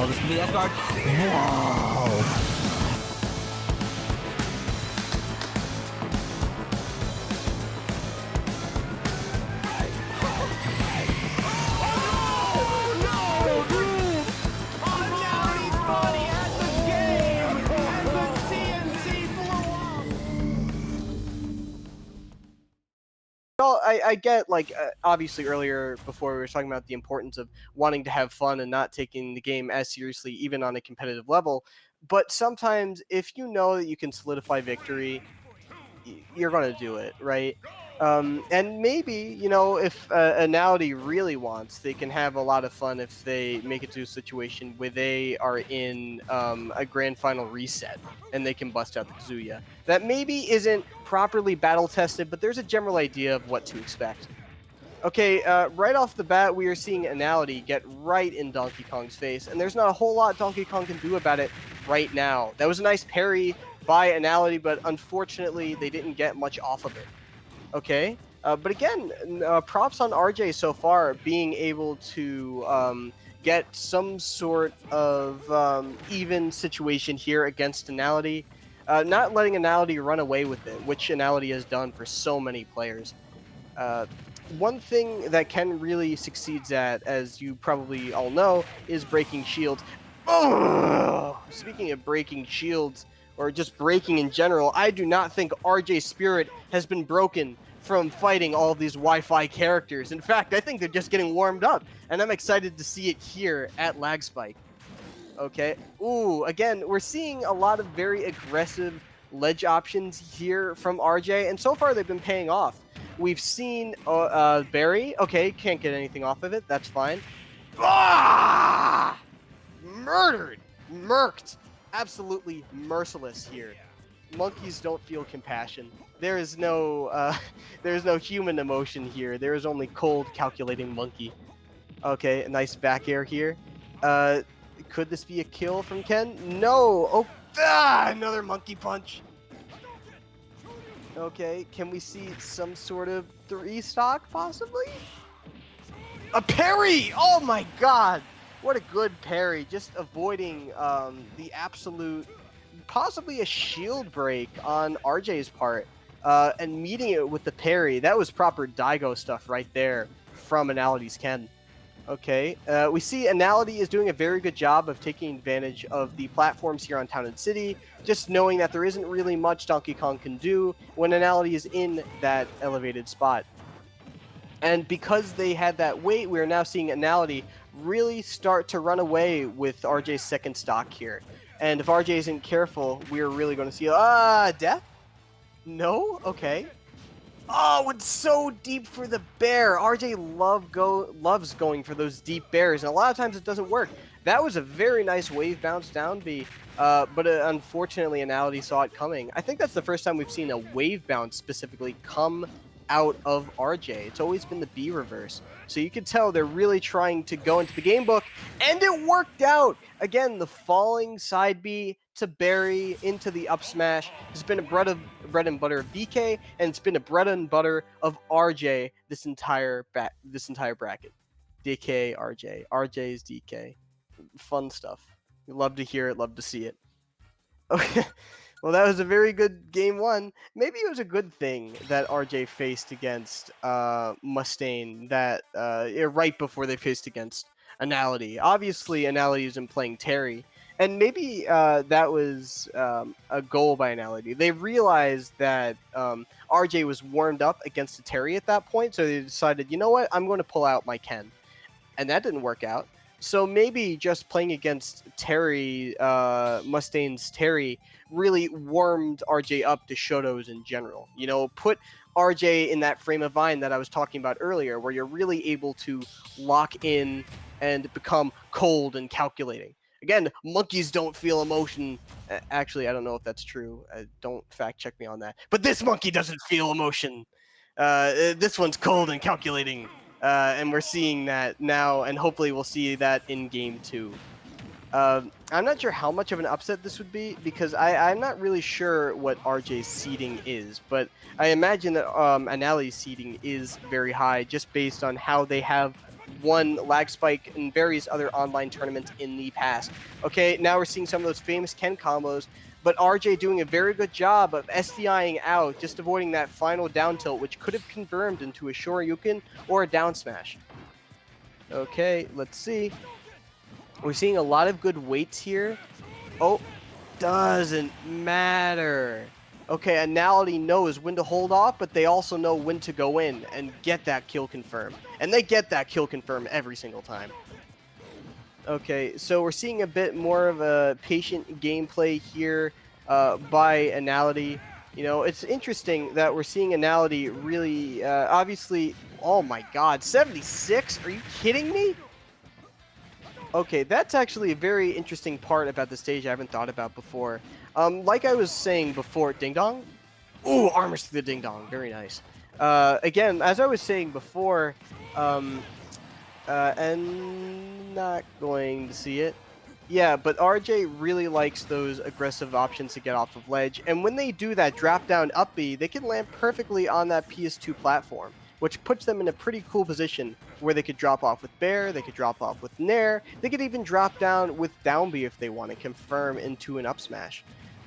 Oh, this could be the S guard. Whoa. Well, I get, like, obviously earlier before we were talking about the importance of wanting to have fun and not taking the game as seriously, even on a competitive level. But sometimes, if you know that you can solidify victory, you're going to do it, right? And maybe, you know, if Anality really wants, they can have a lot of fun if they make it to a situation where they are in a grand final reset and they can bust out the Kazuya. That maybe isn't properly battle tested, but there's a general idea of what to expect. Okay, right off the bat, we are seeing Anality get right in Donkey Kong's face, and there's not a whole lot Donkey Kong can do about it right now. That was a nice parry by Anality, but unfortunately, they didn't get much off of it. Okay, but again, props on RJ so far, being able to get some sort of even situation here against Anality. Not letting Anality run away with it, which Anality has done for so many players. One thing that Ken really succeeds at, as you probably all know, is breaking shields. Oh! Speaking of breaking shields, or just breaking in general, I do not think RJ's spirit has been broken from fighting all of these Wi-Fi characters. In fact, I think they're just getting warmed up, and I'm excited to see it here at Lagspike. Okay. Ooh, again, we're seeing a lot of very aggressive ledge options here from RJ, and so far they've been paying off. We've seen Barry. Okay, can't get anything off of it. That's fine. Ah! Murdered. Murked. Absolutely merciless here. Monkeys don't feel compassion. There is no human emotion here. There is only cold, calculating monkey. Okay, a nice back air here. Could this be a kill from Ken? No. Oh, another monkey punch. Okay, can we see some sort of 3-stock, possibly? A parry! Oh my god! What a good parry. Just avoiding the absolute, possibly a shield break on RJ's part, and meeting it with the parry. That was proper Daigo stuff right there from Anality's Ken. Okay, we see Anality is doing a very good job of taking advantage of the platforms here on Town and City, just knowing that there isn't really much Donkey Kong can do when Anality is in that elevated spot. And because they had that weight, we're now seeing Anality really start to run away with RJ's second stock here. And if RJ isn't careful, we're really going to see, death? No? Okay. Oh, it's so deep for the bear. RJ loves going for those deep bears, and a lot of times it doesn't work. That was a very nice wave bounce down B, but unfortunately Anality saw it coming. I think that's the first time we've seen a wave bounce specifically come out of RJ. It's always been the B reverse. So you can tell they're really trying to go into the game book, and it worked out! Again, the falling side B to Barry into the up smash has been a bread and butter of DK, and it's been a bread and butter of RJ this entire bracket. DK, RJ, RJ's DK. Fun stuff. Love to hear it, love to see it. Okay. Well, that was a very good game one. Maybe it was a good thing that RJ faced against Mustaine right before they faced against Anality. Obviously, Anality isn't playing Terry, and maybe that was a goal by Anality. They realized that RJ was warmed up against a Terry at that point, so they decided, you know what, I'm going to pull out my Ken. And that didn't work out. So maybe just playing against Terry, Mustaine's Terry, really warmed RJ up to Shotos in general. You know, put RJ in that frame of mind that I was talking about earlier, where you're really able to lock in and become cold and calculating. Again, monkeys don't feel emotion. Actually, I don't know if that's true. Don't fact check me on that. But this monkey doesn't feel emotion. This one's cold and calculating. And we're seeing that now, and hopefully we'll see that in Game 2. I'm not sure how much of an upset this would be, because I'm not really sure what RJ's seeding is, but I imagine that Anality's seeding is very high, just based on how they have won Lagspike and various other online tournaments in the past. Okay, now we're seeing some of those famous Ken combos, but RJ doing a very good job of SDIing out, just avoiding that final down tilt, which could have confirmed into a Shoryuken or a down smash. Okay, let's see. We're seeing a lot of good weights here. Oh, doesn't matter. Okay, Anality knows when to hold off, but they also know when to go in and get that kill confirm. And they get that kill confirm every single time. Okay, so we're seeing a bit more of a patient gameplay here by Anality. You know, it's interesting that we're seeing Anality really, obviously, oh my god, 76? Are you kidding me? Okay, that's actually a very interesting part about the stage I haven't thought about before. Like I was saying before, Ding Dong? Ooh, armors through the Ding Dong, very nice. Again, as I was saying before, and not going to see it. Yeah, but RJ really likes those aggressive options to get off of ledge, and when they do that drop down up B, they can land perfectly on that PS2 platform, which puts them in a pretty cool position where they could drop off with Bear, they could drop off with Nair, they could even drop down with down B if they want to confirm into an up smash.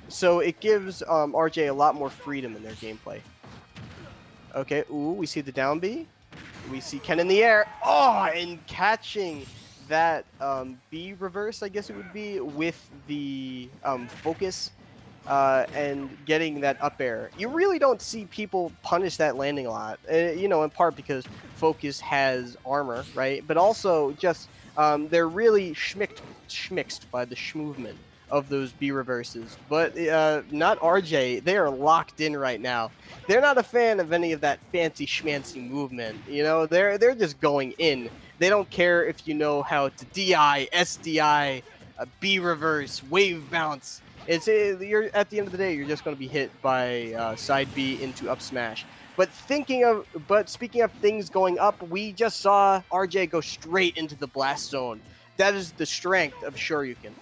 So it gives RJ a lot more freedom in their gameplay. Okay, ooh, we see the down B. We see Ken in the air. Oh, and catching that B reverse, I guess it would be, with the focus and getting that up air. You really don't see people punish that landing a lot, you know, in part because focus has armor, right? But also just they're really schmixed by the movement of those B reverses. But not RJ. They are locked in right now. They're not a fan of any of that fancy schmancy movement. You know, they're just going in. They don't care if you know how to DI, SDI, B reverse, wave bounce. You're at the end of the day, you're just going to be hit by side B into up smash. But speaking of things going up, we just saw RJ go straight into the blast zone. That is the strength of Shoryuken.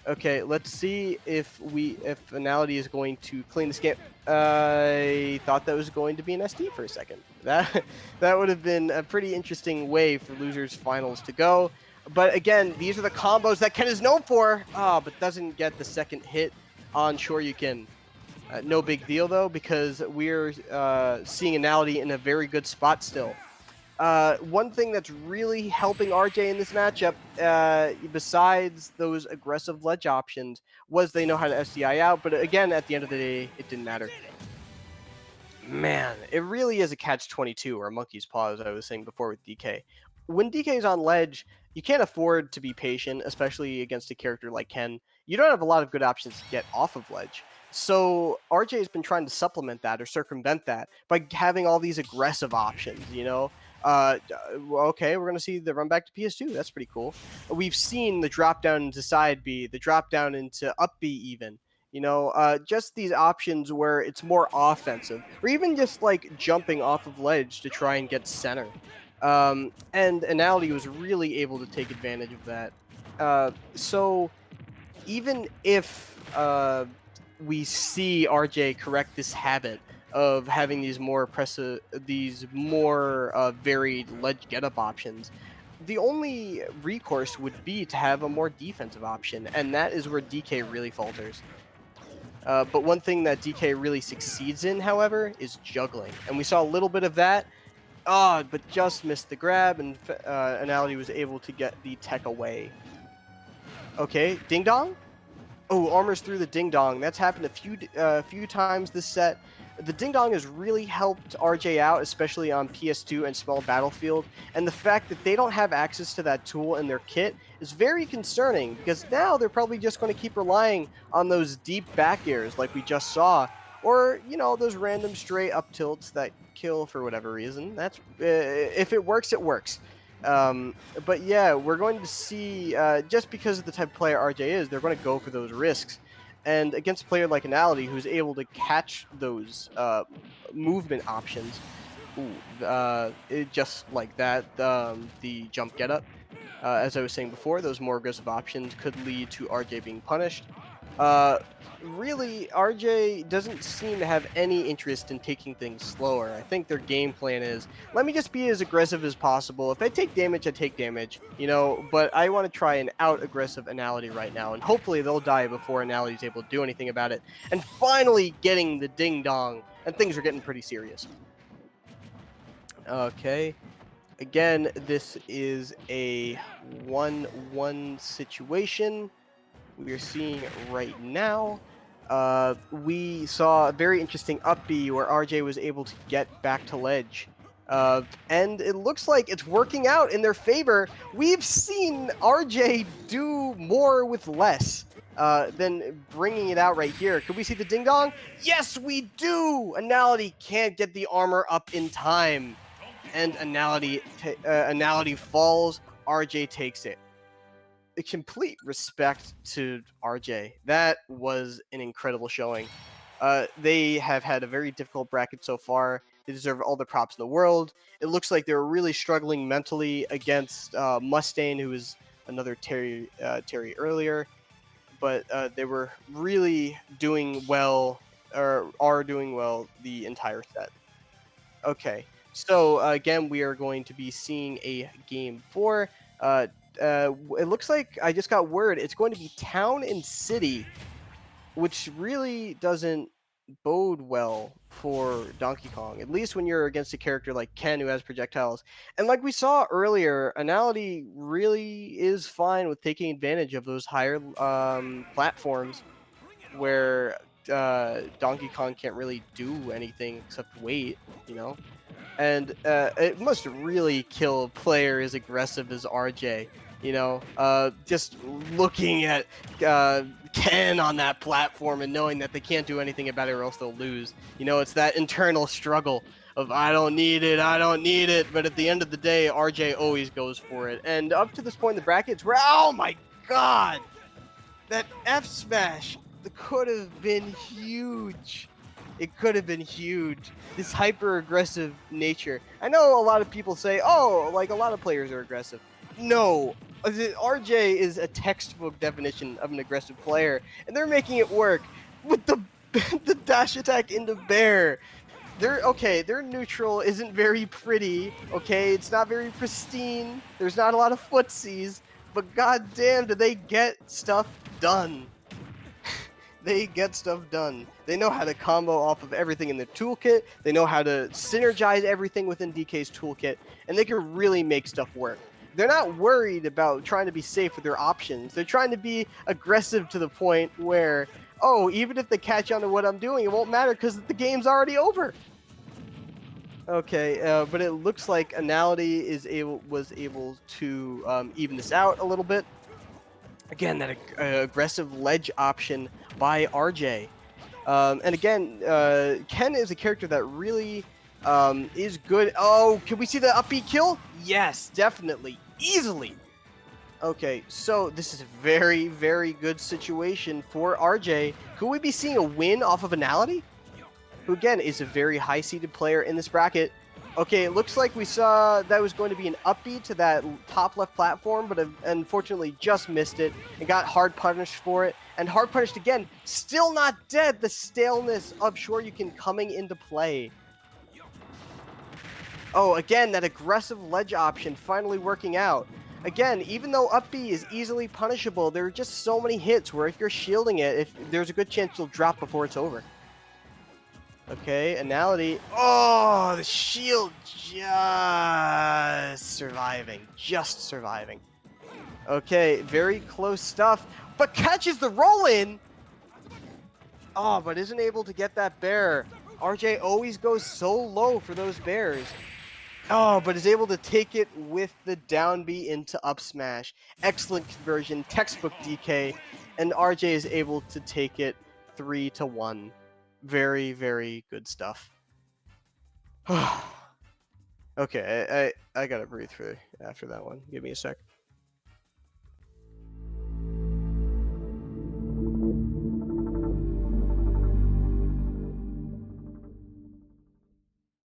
Okay, let's see if Anality is going to clean this game. I thought that was going to be an SD for a second. That would have been a pretty interesting way for losers finals to go. But again, these are the combos that Ken is known for. But doesn't get the second hit on Shoryuken. No big deal though, because we're seeing Anality in a very good spot still. One thing that's really helping RJ in this matchup, besides those aggressive ledge options, was they know how to SDI out. But again, at the end of the day, it didn't matter. Man, it really is a catch-22 or a monkey's paw, as I was saying before with DK. When DK is on ledge, you can't afford to be patient, especially against a character like Ken. You don't have a lot of good options to get off of ledge. So RJ has been trying to supplement that or circumvent that by having all these aggressive options, you know? Okay, we're going to see the run back to PS2. That's pretty cool. We've seen the drop down into side B, the drop down into up B even. You know, just these options where it's more offensive, or even just like jumping off of ledge to try and get center. And Anality was really able to take advantage of that. So even if we see RJ correct this habit of having these more varied ledge get-up options, the only recourse would be to have a more defensive option, and that is where DK really falters. But one thing that DK really succeeds in, however, is juggling, and we saw a little bit of that, but just missed the grab, and Anality was able to get the tech away. Okay, Ding Dong? Oh, armors through the Ding Dong. That's happened a few times this set. The Ding Dong has really helped RJ out, especially on PS2 and Small Battlefield, and the fact that they don't have access to that tool in their kit is very concerning, because now they're probably just going to keep relying on those deep back airs like we just saw, or, you know, those random straight up tilts that kill for whatever reason. That's if it works, it works. But yeah, we're going to see, just because of the type of player RJ is, they're going to go for those risks. And against a player like Anality, who's able to catch those movement options, just like that, the jump get up, as I was saying before, those more aggressive options could lead to RJ being punished. Really, RJ doesn't seem to have any interest in taking things slower. I think their game plan is, let me just be as aggressive as possible. If I take damage, I take damage, you know, but I want to try and out-aggressive Anality right now, and hopefully they'll die before Anality's able to do anything about it. And finally getting the ding-dong, and things are getting pretty serious. Okay. Again, this is a 1-1 situation we are seeing right now. We saw a very interesting up B where RJ was able to get back to ledge. And it looks like it's working out in their favor. We've seen RJ do more with less than bringing it out right here. Could we see the ding dong? Yes, we do! Anality can't get the armor up in time. And Anality falls. RJ takes it. A complete respect to RJ. That was an incredible showing. They have had a very difficult bracket so far. They deserve all the props in the world. It looks like they were really struggling mentally against Mustaine, who was another Terry earlier. But they were really doing well, or are doing well the entire set. Okay, so again, we are going to be seeing a game 4. It looks like I just got word it's going to be Town and City, which really doesn't bode well for Donkey Kong, at least when you're against a character like Ken who has projectiles. And like we saw earlier, Anality really is fine with taking advantage of those higher platforms where Donkey Kong can't really do anything except wait, you know? And it must really kill a player as aggressive as RJ. You know, just looking at Ken on that platform and knowing that they can't do anything about it or else they'll lose. You know, it's that internal struggle of I don't need it. But at the end of the day, RJ always goes for it. And up to this point in the brackets, where oh my god, that F smash could have been huge. It could have been huge. This hyper-aggressive nature. I know a lot of people say, oh, like a lot of players are aggressive. No, RJ is a textbook definition of an aggressive player, and they're making it work with the the dash attack into bear. Their neutral isn't very pretty, okay? It's not very pristine. There's not a lot of footsies, but goddamn, do they get stuff done. They get stuff done. They know how to combo off of everything in their toolkit. They know how to synergize everything within DK's toolkit, and they can really make stuff work. They're not worried about trying to be safe with their options. They're trying to be aggressive to the point where, oh, even if they catch on to what I'm doing, it won't matter because the game's already over. Okay, but it looks like Anality was able to even this out a little bit. Again, that aggressive ledge option by RJ. And again, Ken is a character that really is good. Oh, can we see the up B kill? Yes, definitely. Easily. Okay, so this is a very, very good situation for RJ. Could we be seeing a win off of Anality? Who, again, is a very high-seeded player in this bracket. Okay, it looks like we saw that was going to be an upbeat to that top left platform, but unfortunately just missed it and got hard punished for it. And hard punished again, still not dead. The staleness of Shoryuken coming into play. Oh, again, that aggressive ledge option finally working out. Again, even though up B is easily punishable, there are just so many hits where if you're shielding it, there's a good chance you'll drop before it's over. Okay, Anality. Oh, the shield just surviving. Okay, very close stuff, but catches the roll-in. Oh, but isn't able to get that bear. RJ always goes so low for those bears. Oh, but is able to take it with the down B into up smash. Excellent conversion, textbook DK, and RJ is able to take it 3-1. Very, very good stuff. Okay, I gotta breathe through after that one. Give me a sec.